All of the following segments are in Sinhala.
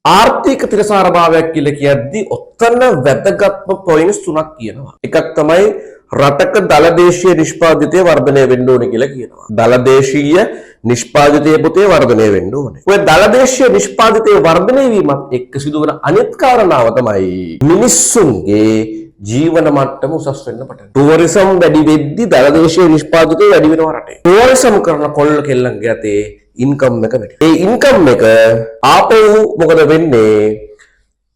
ආර්ථික තිරසාරභාවයක් කියලා කියද්දී ඔතන වැදගත්ම පොයින්ට්ස් තුනක් කියනවා. එකක් තමයි රටක දලදේශීය නිෂ්පාදිතය වර්ධනය වෙන්න ඕනේ කියලා කියනවා. දලදේශීය නිෂ්පාදිතය පුතේ වර්ධනය වෙන්න ඕනේ. ඔය දලදේශීය නිෂ්පාදිතය වර්ධනය වීමත් එක්ක සිදුවන අනිත් කාරණාව තමයි මිනිස්සුන්ගේ ජීවන මට්ටම උසස් වෙන්න පටන් ගන්නවා. ටුවරිසම් වැඩි වෙද්දී දලදේශීය නිෂ්පාදිතය වැඩි වෙනවා රටේ. ටුවරිසම් කරන කොල්ල කෙල්ලන්ගේ අතේ ඉන්කම් එක වැඩි. ඒ ඉන්කම් එක ආපහු මොකද වෙන්නේ?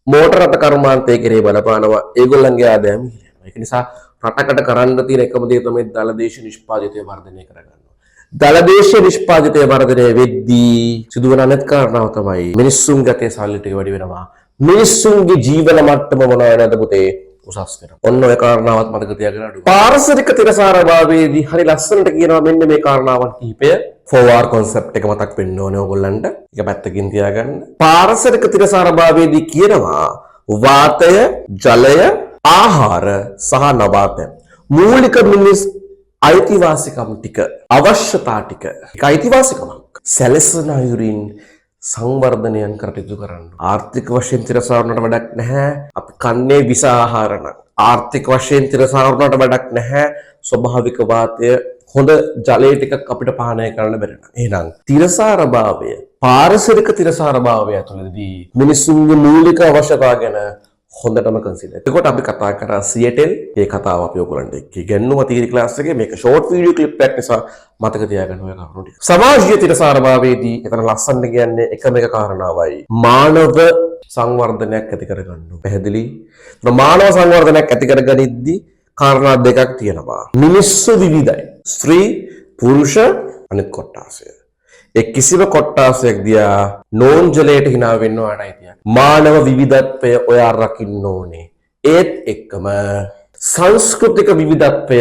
මෝටර රථ කර්මාන්තයේ කෙරේ බලපානවා. ඒගොල්ලන්ගේ ආදායම ඉහළ යනවා. ඒක නිසා රටකට කරන්න තියෙන එකම දේ තමයි දලදේශීය නිෂ්පාදිතය වර්ධනය කරගන්නවා. දලදේශීය නිෂ්පාදිතය වර්ධනය වෙද්දී සිදුවන අනෙක් කාරණාව තමයි මිනිස්සුන්ගේ අතේ සල්ලි ටික වැඩි වෙනවා. මිනිස්සුන්ගේ ජීවන මට්ටම මොනවද පුතේ? උසස් වෙනවා. ඔන්න ඔය කාරණාවත් මතක තියාගෙන අඩු. පාරිසරික තිරසාරභාවයේදී හරි ලස්සනට කියනවා මෙන්න මේ කාරණාවන් කිහිපය. ෆෝවාර් කොන්සෙප්ට් එක මතක් වෙන්න ඕනේ ඕගොල්ලන්ට. ඒක පැත්තකින් තියාගන්න. පාරිසරික තිරසාරභාවයේදී කියනවා වාතය, ජලය, ආහාර සහ නවාතය. මූලික මිනිස් අයිතිවාසිකම් ටික, අවශ්‍යතා ටික. ඒක අයිතිවාසිකමක්. සැලසෙන අයුරින් සංවර්ධනයන් කටයුතු කරන්න. ආර්ථික වශයෙන් තිරසාරුණට වැඩක් නැහැ. අපි කන්නේ විස ආහාර නම්. ආර්ථික වශයෙන් තිරසාරුණට වැඩක් නැහැ. ස්වභාවික වාතය, හොඳ ජලය ටිකක් අපිට පානය කරන්න බැරි නම්. එහෙනම් තිරසාරභාවය, පාරිසරික තිරසාරභාවය ඇතුළතදී මිනිසුන්ගේ මූලික අවශ්‍යතා ගැන හොඳටම කන්සිඩර්. එතකොට අපි කතා කරා සියටෙල්. ඒ කතාව අපි ඔයගොල්ලන්ට එක්ක ඉගෙනුවා තියරි ක්ලාස් එකේ. මේක ෂෝට් වීඩියෝ ක්ලිප් එකක් නිසා මතක තියාගන්න ඔය කරුණු ටික. සමාජීය තිරසාරභාවයේදී එතන ලස්සනට කියන්නේ එකම එක කාරණාවයි. මානව සංවර්ධනයක් ඇති කරගන්න. පැහැදිලි? මානව සංවර්ධනයක් ඇති කරගනිද්දී කාරණා දෙකක් තියෙනවා. මිනිස්සු විවිධයි. ස්ත්‍රී, පුරුෂ, අනිත් කොට්ටාසය. ඒ කිසිම කොට්ටාසයක් දිහා නෝන්ජලයට hina වෙන්න ඕනයි තියක්. මානව විවිධත්වය ඔයා රකින්න ඕනේ. ඒත් එක්කම සංස්කෘතික විවිධත්වය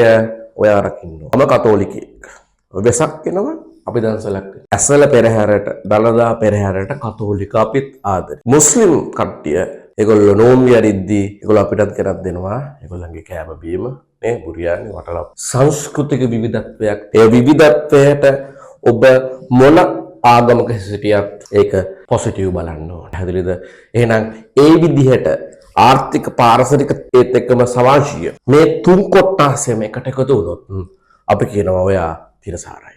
ඔයා රකින්න ඕනේ. මම කතෝලිකයෙක්. වෙසක් වෙනවා අපි දන්සලක්. ඇසල පෙරහැරට, දළදා පෙරහැරට කතෝලික අපිත් ආදරේ. මුස්ලිම් කට්ටිය ඒගොල්ලෝ නෝම්බි අරිද්දී ඒගොල්ලෝ අපිටත් කරක් දෙනවා. ඒගොල්ලන්ගේ කෑම බීම නේ බුරියානි වටලා. සංස්කෘතික විවිධත්වයක්. ඒ විවිධත්වයට ඔබ මොන ආගමක සිටියත් ඒක පොසිටිව් බලන්න ඕනේ. පැහැදිලිද? එහෙනම් ඒ විදිහට ආර්ථික, පාරිසරික ඒත් එක්කම සමාජීය මේ තුන් කොටසෙම එකට එකතු වුණොත් අපි කියනවා ඔයා තිරසාරයි.